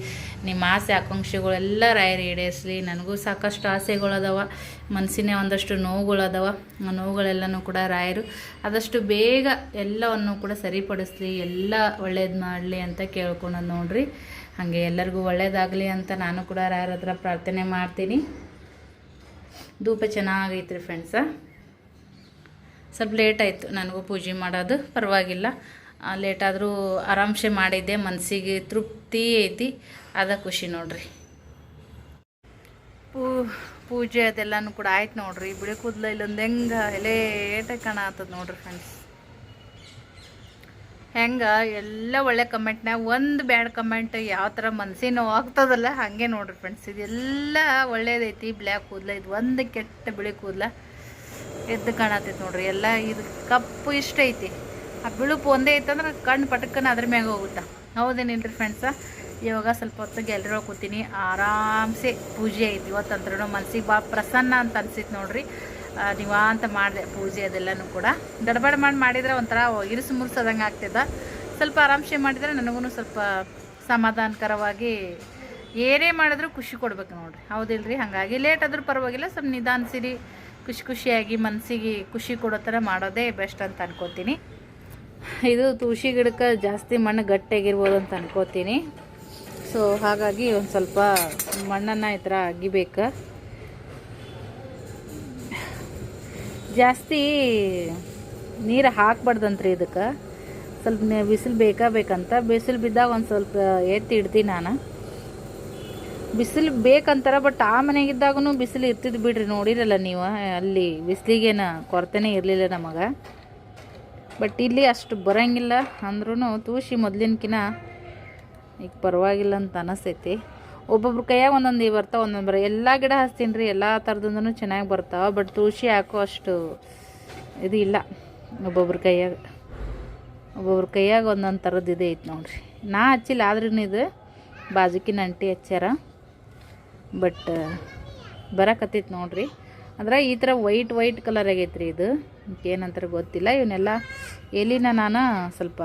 ನಿಮ್ಮ ಆಸೆ ಆಕಾಂಕ್ಷೆಗಳೆಲ್ಲ ರಾಯರು ಈಡೇರಿಸಲಿ. ನನಗೂ ಸಾಕಷ್ಟು ಆಸೆಗಳದಾವ, ಮನಸ್ಸಿನ ಒಂದಷ್ಟು ನೋವುಗಳದಾವ. ಆ ನೋವುಗಳೆಲ್ಲನೂ ಕೂಡ ರಾಯರು ಆದಷ್ಟು ಬೇಗ ಎಲ್ಲವನ್ನು ಕೂಡ ಸರಿಪಡಿಸ್ಲಿ, ಎಲ್ಲ ಒಳ್ಳೇದು ಮಾಡಲಿ ಅಂತ ಕೇಳ್ಕೊಳೋದು ನೋಡ್ರಿ. ಹಾಗೆ ಎಲ್ಲರಿಗೂ ಒಳ್ಳೇದಾಗಲಿ ಅಂತ ನಾನು ಕೂಡ ರಾಯರ ಹತ್ರ ಪ್ರಾರ್ಥನೆ ಮಾಡ್ತೀನಿ. ಧೂಪ ಚೆನ್ನಾಗೈತ್ರಿ ಫ್ರೆಂಡ್ಸ. ಸ್ವಲ್ಪ ಲೇಟ್ ಆಯಿತು ನನಗೂ ಪೂಜೆ ಮಾಡೋದು, ಪರವಾಗಿಲ್ಲ. ಲೇಟಾದರೂ ಆರಾಮ್ಸೆ ಮಾಡಿದ್ದೆ, ಮನಸ್ಸಿಗೆ ತೃಪ್ತಿ ಐತಿ, ಅದ ಖುಷಿ ನೋಡ್ರಿ. ಪೂಜೆ ಅದೆಲ್ಲನೂ ಕೂಡ ಆಯ್ತು ನೋಡ್ರಿ. ಬಿಳಿ ಕೂದಲ ಇಲ್ಲೊಂದು ಹೆಂಗೆ ಲೇಟಾಗಿ ಕಾಣತ್ತದ ನೋಡ್ರಿ ಫ್ರೆಂಡ್ಸ್. ಹೆಂಗೆ ಎಲ್ಲ ಒಳ್ಳೆ ಕಮೆಂಟ್ನಾಗ ಒಂದು ಬ್ಯಾಡ್ ಕಮೆಂಟ್ ಯಾವ ಥರ ಮನಸ್ಸಿಗೆ ನೋವು ಆಗ್ತದಲ್ಲ ಹಾಗೆ ನೋಡ್ರಿ ಫ್ರೆಂಡ್ಸ್. ಇದೆಲ್ಲ ಒಳ್ಳೇದೈತಿ. ಬ್ಲ್ಯಾಕ್ ಕೂದಲ, ಇದು ಒಂದು ಕೆಟ್ಟ ಬಿಳಿ ಕೂದಲ ಎದ್ದು ಕಾಣತೈತಿ ನೋಡ್ರಿ. ಎಲ್ಲ ಇದು ಕಪ್ಪು ಇಷ್ಟ ಐತಿ, ಆ ಬಿಳುಪು ಒಂದೇ ಐತಂದ್ರೆ ಕಣ್ಣು ಪಟಕ್ಕನ ಅದ್ರ ಮ್ಯಾಗ ಹೋಗುತ್ತಾ. ಹೌದೇನಿಲ್ರಿ ಫ್ರೆಂಡ್ಸ. ಇವಾಗ ಸ್ವಲ್ಪ ಹೊತ್ತು ಗ್ಯಾಲರಿ ಒಳಗೆ ಕೂತೀನಿ, ಆರಾಮ್ಸೆ ಪೂಜೆ ಐತಿ. ಇವತ್ತಂದ್ರೂ ಮನ್ಸಿಗೆ ಭಾಳ ಪ್ರಸನ್ನ ಅಂತ ಅನ್ಸಿತ್ತು ನೋಡ್ರಿ. ನಿವಾಂತ ಮಾಡಿದೆ ಪೂಜೆ ಅದೆಲ್ಲನೂ ಕೂಡ. ಗಡಬಡ ಮಾಡಿದ್ರೆ ಒಂಥರ ಇರಿಸು ಮುರ್ಸೋದಂಗೆ ಆಗ್ತಿದ್ದ. ಸ್ವಲ್ಪ ಆರಾಮ್ಸೆ ಮಾಡಿದರೆ ನನಗೂ ಸ್ವಲ್ಪ ಸಮಾಧಾನಕರವಾಗಿ ಏನೇ ಮಾಡಿದ್ರೂ ಖುಷಿ ಕೊಡ್ಬೇಕು ನೋಡ್ರಿ. ಹೌದಿಲ್ರಿ. ಹಾಗಾಗಿ ಲೇಟ್ ಆದರೂ ಪರವಾಗಿಲ್ಲ, ಸ್ವಲ್ಪ ನಿಧಾನಿಸಿರಿ, ಖುಷಿಯಾಗಿ ಮನಸ್ಸಿಗೆ ಖುಷಿ ಕೊಡೋ ಥರ ಮಾಡೋದೇ ಬೆಸ್ಟ್ ಅಂತ ಅನ್ಕೋತೀನಿ. ಇದು ತುಳಸಿ ಗಿಡಕ್ಕೆ ಜಾಸ್ತಿ ಮಣ್ಣು ಗಟ್ಟಿಯಾಗಿರ್ಬೋದು ಅಂತ ಅನ್ಕೋತೀನಿ. ಸೊ ಹಾಗಾಗಿ ಒಂದು ಸ್ವಲ್ಪ ಮಣ್ಣನ್ನು ಈ ಥರ ಅಗಿಬೇಕು. ಜಾಸ್ತಿ ನೀರು ಹಾಕ್ಬಾರ್ದಂತ್ರಿ ಇದಕ್ಕೆ. ಸ್ವಲ್ಪ ಬಿಸಿಲು ಬೇಕಂತ ಬಿಸಿಲು ಬಿದ್ದಾಗ ಒಂದು ಸ್ವಲ್ಪ ಎತ್ತಿ ಇಡ್ತೀನಿ ನಾನು. ಬಿಸಿಲು ಬೇಕಂತಾರ, ಬಟ್ ಆ ಮನೆಗಿದ್ದಾಗೂ ಬಿಸಿಲು ಇರ್ತಿದ್ದು ಬಿಡ್ರಿ. ನೋಡಿರಲ್ಲ ನೀವು, ಅಲ್ಲಿ ಬಿಸಿಲಿಗೇನು ಕೊರತೆನೇ ಇರಲಿಲ್ಲ ನಮಗೆ. ಬಟ್ ಇಲ್ಲಿ ಅಷ್ಟು ಬರೋಂಗಿಲ್ಲ ಅಂದ್ರೂ ತುಳಸಿ ಮೊದಲಿನಕಿನ ಈಗ ಪರವಾಗಿಲ್ಲ ಅಂತ ಅನಿಸ್ತೈತಿ. ಒಬ್ಬೊಬ್ರು ಕೈಯಾಗ ಒಂದೊಂದು ಬರ್ತಾವೆ, ಒಂದೊಂದು ಎಲ್ಲ ಗಿಡ ಹಚ್ತೀನಿ ರೀ, ಎಲ್ಲ ಥರದಿಂದನೂ ಚೆನ್ನಾಗಿ ಬರ್ತಾವೆ. ಬಟ್ ತುಳಸಿ ಹಾಕೋ ಅಷ್ಟು ಇದು ಇಲ್ಲ. ಒಬ್ಬೊಬ್ರ ಕೈಯಾಗ ಒಂದೊಂದು ಥರದ್ದು ಇದೆ ಐತೆ ನೋಡ್ರಿ. ನಾ ಹಚ್ಚಿಲ್ಲ ಆದ್ರೂ ಇದು ಬಾಜುಕಿನ ಅಂಟಿ ಹಚ್ಚಾರ. ಬಟ್ ಬರಕತ್ತೈತೆ ನೋಡ್ರಿ. ಅಂದ್ರೆ ಈ ಥರ ವೈಟ್ ಕಲರ್ ಆಗೈತೆ ರೀ. ಇದು ಏನಂತಾರೆ ಗೊತ್ತಿಲ್ಲ. ಇವನ್ನೆಲ್ಲ ಎಲಿನ ನಾನು ಸ್ವಲ್ಪ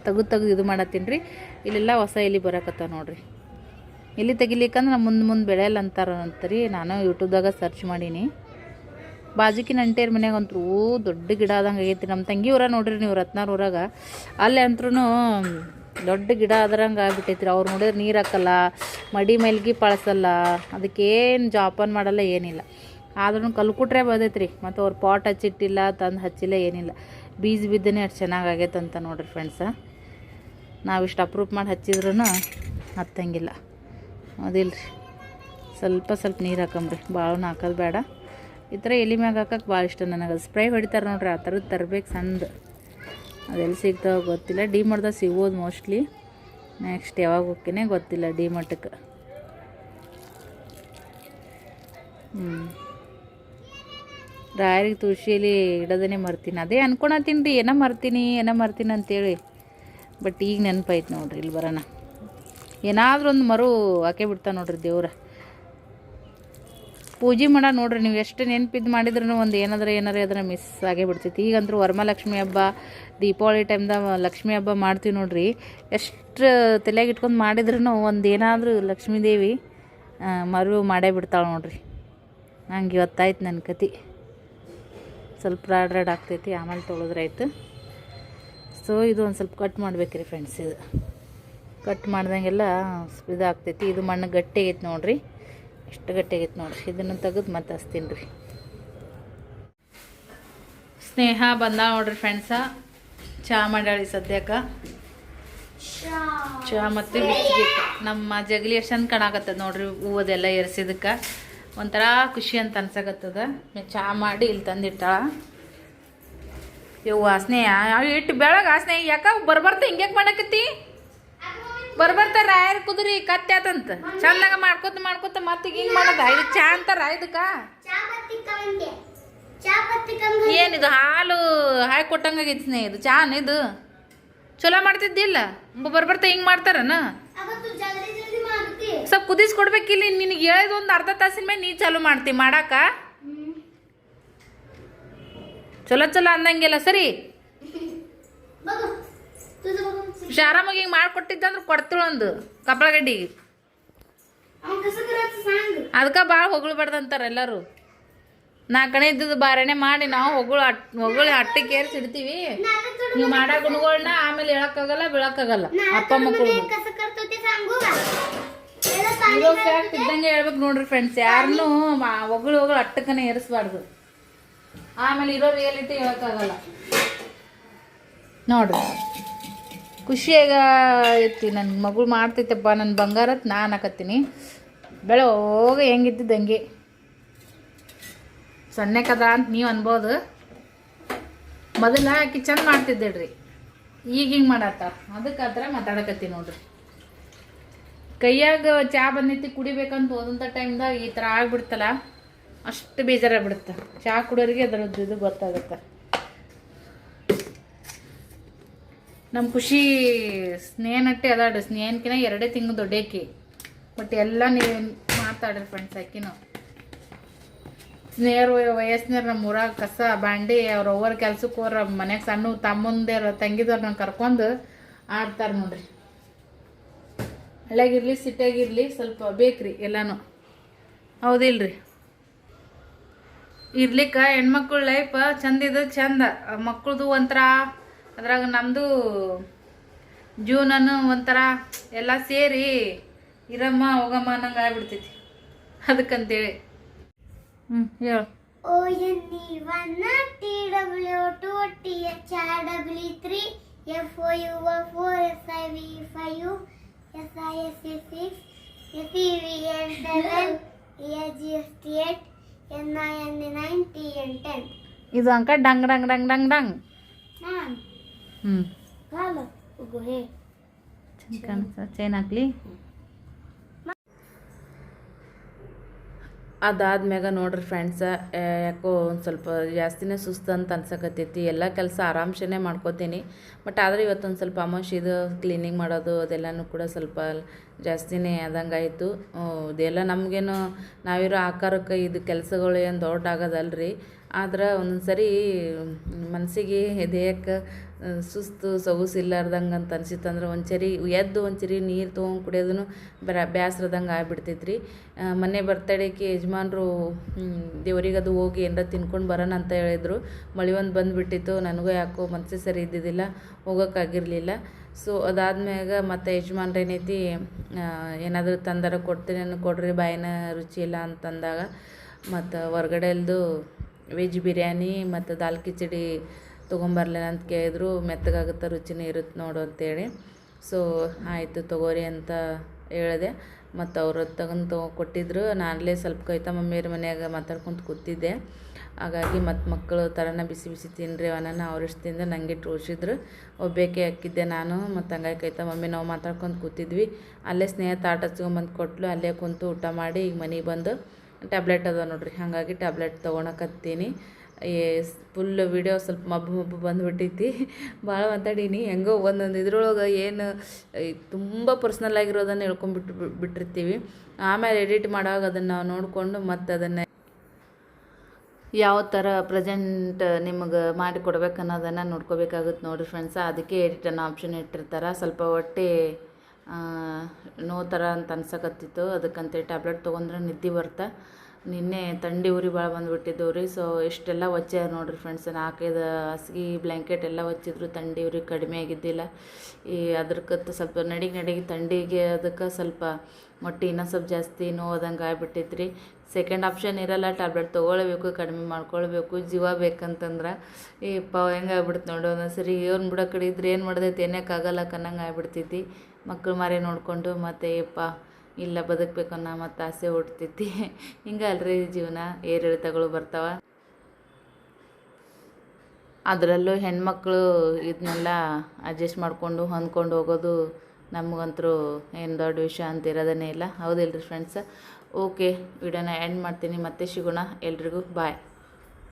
ತೆಗೆದು ಇದು ಮಾಡತ್ತೀನಿ ರೀ. ಇಲ್ಲೆಲ್ಲ ಹೊಸ ಎಲಿ ಬರಕತ್ತಾವ ನೋಡ್ರಿ. ಎಲಿ ತೆಗಿಲಿಕ್ಕಂದ್ರೆ ಮುಂದೆ ಬೆಳೆಯಲ್ಲ ಅಂತಾರಂತರಿ. ನಾನು ಯೂಟ್ಯೂಬ್ದಾಗ ಸರ್ಚ್ ಮಾಡೀನಿ. ಬಾಜುಕಿನ ಅಂಟೇರ್ ಮನ್ಯಾಗ ಅಂತೂ ದೊಡ್ಡ ಗಿಡ ಆದಂಗೆ ಆಗೈತಿ. ನಮ್ಮ ತಂಗಿ ಊರ ನೋಡ್ರಿ ನೀವು, ರತ್ನಾರ್ ಊರಾಗ. ಅಲ್ಲಿ ಅಂತರೂ ದೊಡ್ಡ ಗಿಡ ಆದ್ರಂಗೆ ಆಗ್ಬಿಟ್ಟೈತ್ರಿ. ಅವ್ರು ನೋಡಿದ್ರೆ ನೀರು ಹಾಕಲ್ಲ, ಮಡಿ ಮೇಲ್ಗಿ ಪಳಸಲ್ಲ, ಅದಕ್ಕೇನು ಜಾಪನ್ ಮಾಡಲ್ಲ, ಏನಿಲ್ಲ. ಆದ್ರೂ ಕಲ್ಕುಟ್ರೆ ಬದೈತ್ರಿ. ಮತ್ತು ಅವ್ರು ಪಾಟ್ ಹಚ್ಚಿಟ್ಟಿಲ್ಲ, ತಂದು ಹಚ್ಚಿಲ್ಲ, ಏನಿಲ್ಲ. ಬೀಜ ಬಿದ್ದನೇ ಅಷ್ಟು ಚೆನ್ನಾಗಿ ಆಗೈತಂತ ನೋಡ್ರಿ ಫ್ರೆಂಡ್ಸ. ನಾವಿಷ್ಟು ಅಪ್ರೂಪ್ ಮಾಡಿ ಹಚ್ಚಿದ್ರೂ ಹತ್ತಂಗಿಲ್ಲ. ಅದಿಲ್ರಿ, ಸ್ವಲ್ಪ ನೀರು ಹಾಕಂಬ್ರಿ, ಭಾಳನೂ ಹಾಕೋದು ಬೇಡ. ಈ ಥರ ಎಲೆ ಮ್ಯಾಗ ಹಾಕಕ್ಕೆ ಭಾಳ ಇಷ್ಟ ನನಗೆ. ಅದು ಸ್ಪ್ರೇ ಹೊಡಿತಾರೆ ನೋಡ್ರಿ, ಆ ಥರದ್ದು ತರಬೇಕು ಸಣ್ಣದು. ಅದೆಲ್ಲಿ ಸಿಗ್ತಾವ ಗೊತ್ತಿಲ್ಲ. ಡಿ ಮಾರ್ಟ್ದಾಗ ಸಿಗ್ಬೋದು ಮೋಸ್ಟ್ಲಿ. ನೆಕ್ಸ್ಟ್ ಯಾವಾಗ ಹೋಗ್ತೀನಿ ಗೊತ್ತಿಲ್ಲ ಡಿ ಮಾರ್ಟ್ಗೆ. ರಾಯರಿಗೆ ತುಳಸಿಯಲ್ಲಿ ಇಡೋದನ್ನೇ ಮರ್ತೀನಿ. ಅದೇ ಅನ್ಕೊಳತ್ತೀನಿ ರೀ, ಏನೋ ಮರ್ತೀನಿ ಅಂತೇಳಿ. ಬಟ್ ಈಗ ನೆನಪೈತೆ ನೋಡ್ರಿ. ಇಲ್ಲಿ ಬರೋಣ ಏನಾದರೂ ಒಂದು ಮರು ಹಾಕೇ ಬಿಡ್ತಾ ನೋಡ್ರಿ ದೇವ್ರ. ಪೂಜೆ ಮಾಡ ನೋಡ್ರಿ ನೀವು ಎಷ್ಟು ನೆನಪಿದ್ದು ಮಾಡಿದ್ರೂ ಒಂದು ಏನಾರ ಅದನ್ನು ಮಿಸ್ ಆಗೇ ಬಿಡ್ತೈತಿ. ಈಗಂದ್ರೂ ವರಮಹಾಲಕ್ಷ್ಮಿ ಹಬ್ಬ, ದೀಪಾವಳಿ ಟೈಮ್ದಾಗ ಲಕ್ಷ್ಮೀ ಹಬ್ಬ ಮಾಡ್ತೀವಿ ನೋಡ್ರಿ. ಎಷ್ಟು ತಲೆಯಾಗ ಇಟ್ಕೊಂಡು ಮಾಡಿದ್ರೂ ಒಂದು ಏನಾದರೂ ಲಕ್ಷ್ಮೀ ದೇವಿ ಮರು ಮಾಡೇ ಬಿಡ್ತಾಳೆ ನೋಡ್ರಿ. ನಂಗೆ ಇವತ್ತಾಯ್ತು ನನ್ನ ಕತೆ. ಸ್ವಲ್ಪ ರಾಡ್ ಆಗ್ತೈತಿ, ಆಮೇಲೆ ತೊಳೆದ್ರಾಯ್ತು. ಸೊ ಇದು ಒಂದು ಸ್ವಲ್ಪ ಕಟ್ ಮಾಡ್ಬೇಕ್ರಿ ಫ್ರೆಂಡ್ಸ್. ಇದು ಕಟ್ ಮಾಡ್ದಂಗೆಲ್ಲ ಇದಾಗ್ತೈತಿ. ಇದು ಮಣ್ಣು ಗಟ್ಟಿ ಆಗೈತೆ ನೋಡ್ರಿ, ಎಷ್ಟು ಗಟ್ಟಿ ಆಗೈತೆ ನೋಡ್ರಿ. ಇದನ್ನು ತೆಗೆದು ಮತ್ತೆ ಹಚ್ತೀನಿ ರೀ. ಸ್ನೇಹ ಬಂದ ನೋಡ್ರಿ ಫ್ರೆಂಡ್ಸ. ಚಹಾ ಮಾಡ್ಯಾಳಿ ಸದ್ಯಕ್ಕೆ. ಚಹಾ ಮತ್ತು ಬಿಸ್ಕಿಟ್. ನಮ್ಮ ಜಗಲಿ ಎಷ್ಟು ಚಂದ ಕಾಣಕತ್ತದ ನೋಡ್ರಿ. ಹೂವದೆಲ್ಲ ಎರ್ಸಿದಕ್ಕೆ ಒಂಥರ ಖುಷಿ ಅಂತ ಅನ್ಸಕತ್ತದ. ಚಹಾ ಮಾಡಿ ಇಲ್ಲಿ ತಂದಿಟ್ಟಾಳ. ಯವ್ವ ಸ್ನೇಹ ಇಟ್ಟು ಬೆಳಗ್ಗೆ ಸ್ನೇಹ ಯಾಕ ಬರ್ಬರ್ತ ಹಿಂಗ್ಯಾಕೆ ಮಾಡಕತ್ತಿ? ಬರ್ಬರ್ತ ರಾಯರ್ ಕುದುರಿ ಕತ್ಯಾತಂತ ಚಂದಾಗ ಮಾಡ್ಕೊತ ಮತ್ತೀಗ ಹಿಂಗೆ ಮಾಡದ. ಇದು ಚಾ ಅಂತಾರ ಇದಕ್ಕ? ಏನಿದು ಹಾಲು ಹಾಕಿ ಕೊಟ್ಟಂಗಾಗೈತಿ ಸ್ನೇಹ. ಇದು ಚಾನ್ ಇದು ಚಲೋ ಮಾಡ್ತಿದ್ದಿಲ್ಲ. ಬರ್ಬರ್ತ ಹಿಂಗೆ ಮಾಡ್ತಾರನ? ಸ್ವಲ್ಪ ಕುದಿಸ್ಕೊಡ್ಬೇಕಿಲ್ಲ. ನಿನಗೆ ಹೇಳಿದ ಒಂದು ಅರ್ಧ ತಾಸಿನ ಮೇಲೆ ನೀ ಚಾಲು ಮಾಡ್ತಿ ಮಾಡಾಕ. ಚಲೋ ಅಂದಂಗಿಲ್ಲ. ಸರಿ ಶಾರಾಮಾಗಿ ಹಿಂಗೆ ಮಾಡ್ಕೊಟ್ಟಿದ್ದಂದ್ರೆ ಕೊಡ್ತಿಳೊಂದು ಕಪ್ಪಳಗಡ್ಡಿಗೆ. ಅದಕ್ಕೆ ಭಾಳ ಹೊಗಳ್ಬಾರ್ದಂತಾರ ಎಲ್ಲರೂ. ನಾಲ್ಕನೇ ಇದ್ದದ್ದು ಬಾರಣೆ ಮಾಡಿ ನಾವು ಹೊಗಳು ಅಟ್ಟಕ್ಕೆ ಏರ್ಸಿ ಇಡ್ತೀವಿ. ನೀವು ಮಾಡೋ ಗುಣಗಳನ್ನ ಆಮೇಲೆ ಹೇಳಕ್ಕಾಗಲ್ಲ, ಬೀಳಕ್ಕಾಗಲ್ಲ. ಅಪ್ಪ ಮಕ್ಕಳು ಇರೋ ಫ್ಯಾಕ್ಟ್ ಇದ್ದಂಗೆ ಹೇಳ್ಬೇಕು ನೋಡ್ರಿ ಫ್ರೆಂಡ್ಸ್. ಯಾರನ್ನೂ ಹೊಗಳು ಅಟ್ಟಕ್ಕನೆ ಏರಿಸ್ಬಾರ್ದು. ಆಮೇಲೆ ಇರೋ ರಿಯಾಲಿಟಿ ಹೇಳಕ್ಕಾಗಲ್ಲ ನೋಡ್ರಿ. ಖುಷಿಯಾಗ ಐತಿ. ನನ್ನ ಮಗಳು ಮಾಡ್ತೈತಪ್ಪ ನನ್ನ ಬಂಗಾರತ್ ನಾನು ಹಾಕತ್ತೀನಿ. ಬೆಳೋಗ ಹೆಂಗಿದ್ದಿದ್ದು ಹಂಗೆ ಸಣ್ಣಕದ ಅಂತ ನೀವು ಅನ್ಬೋದು. ಮೊದಲ ಆಕಿ ಚಂದ ಮಾಡ್ತಿದ್ದೇಳ್ರಿ, ಈಗ ಹಿಂಗೆ ಮಾಡತ್ತ. ಅದಕ್ಕೆ ಆ ಥರ ಮಾತಾಡಕತ್ತಿ ನೋಡ್ರಿ. ಕೈಯಾಗ ಚಹಾ ಬಂದೈತಿ ಕುಡಿಬೇಕಂತ ಹೋದಂಥ ಟೈಮ್ದಾಗ ಈ ಥರ ಆಗ್ಬಿಡ್ತಲ್ಲ, ಅಷ್ಟು ಬೇಜಾರಾಗ್ಬಿಡುತ್ತೆ. ಚಹಾ ಕುಡಿಯೋರಿಗೆ ಅದರದ್ದು ಇದು ಗೊತ್ತಾಗುತ್ತೆ. ನಮ್ಮ ಖುಷಿ ಸ್ನೇಹನಟ್ಟೆ ಅದಾಡ್ರಿ. ಸ್ನೇಹನ್ಕಿನ 2 ತಿಂಗಳು ದೊಡ್ಡಾಕಿ. ಬಟ್ ಎಲ್ಲ ನೀವು ಮಾತಾಡ್ರಿ ಫ್ರೆಂಡ್ಸ್. ಆಕಿನೂ ಸ್ನೇಹರು ವಯಸ್ಸಿನವ್ರು ನಮ್ಮ ಊರಾಗ ಕಸ ಬಾಂಡಿ ಅವ್ರ ಅವ್ರ ಕೆಲ್ಸಕ್ಕೆ ಹೋರ ಮನ್ಯಾಗ ಸಣ್ಣ ತಮ್ಮಂದೇರು ತಂಗಿದವ್ರನ್ನ ಕರ್ಕೊಂಡು ಆಡ್ತಾರೆ ನೋಡ್ರಿ. ಹಳ್ಳಿಯಾಗಿರ್ಲಿ ಸಿಟಿಯಾಗಿರ್ಲಿ ಸ್ವಲ್ಪ ಬೇಕ್ರಿ ಎಲ್ಲಾನು. ಹೌದಿಲ್ರಿ? ಇರ್ಲಿಕ್ಕೆ ಹೆಣ್ಮಕ್ಳ ಲೈಫ್ ಚಂದ ಚಂದ. ಮಕ್ಕಳದು ಒಂಥರ, ಅದ್ರಾಗ ನಮ್ಮದು ಜೀವನನು ಒಂಥರ ಎಲ್ಲ ಸೇರಿ ಇರಮ್ಮ ಹೋಗಮ್ಮ ಅನ್ನಂಗೆ ಆಗ್ಬಿಡ್ತೈತಿ. ಅದಕ್ಕಂತೇಳಿ ಹೇಳು. ಇದು ಅಂಕ dung dung dung dung dung. Chain ಹಾಕ್ಲಿ. ಅದಾದ್ಮ್ಯಾಗ ನೋಡ್ರಿ ಫ್ರೆಂಡ್ಸ, ಯಾಕೋ ಒಂದು ಸ್ವಲ್ಪ ಜಾಸ್ತಿನೇ ಸುಸ್ತು ಅಂತ ಅನ್ಸಕತ್ತೈತಿ. ಎಲ್ಲ ಕೆಲಸ ಆರಾಮ್ಸೆ ಮಾಡ್ಕೋತೀನಿ. ಬಟ್ ಆದರೆ ಇವತ್ತೊಂದು ಸ್ವಲ್ಪ ಅಮಾವಾಸ್ಯೆದು ಕ್ಲೀನಿಂಗ್ ಮಾಡೋದು ಅದೆಲ್ಲನೂ ಕೂಡ ಸ್ವಲ್ಪ ಜಾಸ್ತಿನೇ ಆದಂಗಾಯಿತು. ಇದೆಲ್ಲ ನಮಗೇನು ನಾವಿರೋ ಆಕಾರಕ್ಕೆ ಇದು ಕೆಲಸಗಳು ಏನು ದೊಡ್ಡ ಆಗೋದಲ್ರಿ. ಆದ್ರೆ ಒಂದೊಂದು ಸರಿ ಮನಸ್ಸಿಗೆ ದೇಹಕ್ಕೆ ಸುಸ್ತು ಸೊಗಸು ಇಲ್ಲಾರ್ದಂಗೆ ಅಂತ ಅನ್ಸಿತ್ತಂದ್ರೆ ಎದ್ದು ಒಂದ್ಸರಿ ನೀರು ತೊಗೊಂಡು ಕುಡಿಯೋದನ್ನು ಬೇಸ್ರದಂಗೆ ಆಗ್ಬಿಡ್ತೈತೆ ರೀ. ಮೊನ್ನೆ ಬರ್ತಡೇಗೆ ಯಜಮಾನ್ರು ದೇವ್ರಿಗೆ ಅದು ಹೋಗಿ ಏನಾರ ತಿನ್ಕೊಂಡು ಬರೋಣ ಅಂತ ಹೇಳಿದ್ರು. ಮಳೆ ಒಂದು ಬಂದುಬಿಟ್ಟಿತ್ತು. ನನಗೂ ಯಾಕೋ ಮನಸ್ಸೇ ಸರಿ ಇದ್ದಿದ್ದಿಲ್ಲ, ಹೋಗೋಕ್ಕಾಗಿರಲಿಲ್ಲ. ಸೊ ಅದಾದ್ಮ್ಯಾಗ ಮತ್ತು ಯಜಮಾನ್ರು ಏನೈತಿ, ಏನಾದರೂ ತಂದಾರ ಕೊಡ್ತೀನಿ ಕೊಡ್ರಿ ಬಾಯಿನ ರುಚಿ ಇಲ್ಲ ಅಂತಂದಾಗ ಮತ್ತು ಹೊರ್ಗಡೆಲ್ದು ವೆಜ್ ಬಿರಿಯಾನಿ ಮತ್ತು ದಾಲ್ ಕಿಚಡಿ ತೊಗೊಂಬರ್ಲೇನ ಅಂತ ಕೇಳಿದ್ರು. ಮೆತ್ತಗಾಗುತ್ತೆ, ರುಚಿನೇ ಇರುತ್ತೆ ನೋಡು ಅಂತೇಳಿ. ಸೊ ಆಯಿತು ತಗೋರಿ ಅಂತ ಹೇಳಿದೆ. ಮತ್ತು ಅವರು ತಗೊಂಡು ಕೊಟ್ಟಿದ್ರು. ನಾನಲ್ಲೇ ಸ್ವಲ್ಪ ಕವಿತಾ ಮಮ್ಮಿಯವ್ರ ಮನ್ಯಾಗ ಮಾತಾಡ್ಕೊತ ಕೂತಿದ್ದೆ. ಹಾಗಾಗಿ ಮತ್ತು ಮಕ್ಕಳು ಥರನ ಬಿಸಿ ಬಿಸಿ ತಿನ್ನಿರಿ ಅವನನ್ನ ಅವ್ರಿಷ್ಟು ತಿಂದು ನನಗೆ ತೋರಿಸಿದ್ರು. ಒಬ್ಬೇಕೆ ಹಾಕಿದ್ದೆ ನಾನು. ಮತ್ತು ಹಂಗಾಗಿ ಕವಿತಾ ಮಮ್ಮಿ ನಾವು ಮಾತಾಡ್ಕೊಂಡು ಕೂತಿದ್ವಿ. ಅಲ್ಲೇ ಸ್ನೇಹಿತ ಆಟ ಹಚ್ಕೊಂಬಂದು ಕೊಟ್ಟಲು. ಅಲ್ಲೇ ಕುಂತು ಊಟ ಮಾಡಿ ಈಗ ಮನೆಗೆ ಬಂದು ಟ್ಯಾಬ್ಲೆಟ್ ಅದ ನೋಡ್ರಿ, ಹಾಗಾಗಿ ಟ್ಯಾಬ್ಲೆಟ್ ತೊಗೊಳಕತ್ತೀನಿ. ಫುಲ್ ವಿಡಿಯೋ ಸ್ವಲ್ಪ ಮಬ್ಬು ಬಂದುಬಿಟ್ಟೈತಿ. ಭಾಳ ಮಾತಾಡೀನಿ. ಹೆಂಗೋ ಒಂದೊಂದು ಇದ್ರೊಳಗೆ ಏನು ತುಂಬ ಪರ್ಸ್ನಲ್ ಆಗಿರೋದನ್ನು ಬಿಟ್ಟಿರ್ತೀವಿ. ಆಮೇಲೆ ಎಡಿಟ್ ಮಾಡುವಾಗ ಅದನ್ನು ನಾವು ನೋಡಿಕೊಂಡು ಮತ್ತು ಅದನ್ನು ಯಾವ ಥರ ಪ್ರೆಸೆಂಟ್ ನಿಮಗೆ ಮಾಡಿ ಕೊಡ್ಬೇಕು ಅನ್ನೋದನ್ನು ನೋಡ್ಕೋಬೇಕಾಗುತ್ತೆ ನೋಡಿರಿ ಫ್ರೆಂಡ್ಸ. ಅದಕ್ಕೆ ಎಡಿಟ್ ಅನ್ನೋ ಆಪ್ಷನ್ ಇಟ್ಟಿರ್ತಾರೆ. ಸ್ವಲ್ಪ ಹೊಟ್ಟೆ ನೋ ಥರ ಅಂತ ಅನ್ಸಕತ್ತಿತ್ತು. ಅದಕ್ಕಂತೇಳಿ ಟ್ಯಾಬ್ಲೆಟ್ ತೊಗೊಂಡ್ರೆ ನಿದ್ದೆ ಬರ್ತಾ. ನಿನ್ನೆ ಥಂಡಿ ಉರಿ ಭಾಳ ಬಂದುಬಿಟ್ಟಿದ್ದವು ರೀ. ಸೊ ಇಷ್ಟೆಲ್ಲ ಒಚ್ಚಾರ ನೋಡಿರಿ ಫ್ರೆಂಡ್ಸ್. 4-5 ಹಾಸಿಗೆ ಬ್ಲ್ಯಾಂಕೆಟ್ ಎಲ್ಲ ಒಚ್ಚಿದ್ರು. ಥಂಡಿ ಉರಿ ಕಡಿಮೆ ಆಗಿದ್ದಿಲ್ಲ. ಅದ್ರಕ್ಕತ್ತು ಸ್ವಲ್ಪ ನಡಿಗೆ ಥಂಡಿಗೆ ಅದಕ್ಕೆ ಸ್ವಲ್ಪ ಮೊಟ್ಟೆ ಇನ್ನೂ ಸ್ವಲ್ಪ ಜಾಸ್ತಿ ನೋವಾದಂಗೆ ಆಗ್ಬಿಟ್ಟೈತೆ ರೀ. ಸೆಕೆಂಡ್ ಆಪ್ಷನ್ ಇರಲ್ಲ, ಟ್ಯಾಬ್ಲೆಟ್ ತೊಗೊಳ್ಬೇಕು, ಕಡಿಮೆ ಮಾಡ್ಕೊಳ್ಬೇಕು, ಜೀವ ಬೇಕಂತಂದ್ರೆ. ಹೆಂಗೆ ಆಗ್ಬಿಡ್ತು ನೋಡಿ ಒಂದೊಂದು ಸರಿ. ಇವ್ರನ್ನ ಬಿಡೋ ಕಡೆ ಇದ್ರೆ ಏನು ಮಾಡ್ದೈತೆ ಏನಕ್ಕಾಗಲ್ಲ ಕನ್ನಂಗೆ ಆಗ್ಬಿಡ್ತೈತಿ. ಮಕ್ಕಳು ಮಾರಿ ನೋಡಿಕೊಂಡು ಮತ್ತು ಇಲ್ಲ ಬದುಕಬೇಕು ಅನ್ನೋ ಮತ್ತು ಆಸೆ ಹುಡ್ತೈತಿ. ಹಿಂಗೆ ಅಲ್ರಿ ಜೀವನ, ಏರಿಳಿತಗಳು ಬರ್ತಾವೆ. ಅದರಲ್ಲೂ ಹೆಣ್ಮಕ್ಳು ಇದನ್ನೆಲ್ಲ ಅಡ್ಜಸ್ಟ್ ಮಾಡಿಕೊಂಡು ಹೊಂದ್ಕೊಂಡು ಹೋಗೋದು ನಮಗಂತೂ ಏನು ದೊಡ್ಡ ವಿಷಯ ಅಂತ ಇರೋದೇ ಇಲ್ಲ. ಹೌದಿಲ್ರಿ ಫ್ರೆಂಡ್ಸ? ಓಕೆ, ವಿಡಿಯೋನ ಎಂಡ್ ಮಾಡ್ತೀನಿ. ಮತ್ತೆ ಸಿಗೋಣ. ಎಲ್ರಿಗೂ ಬಾಯ್.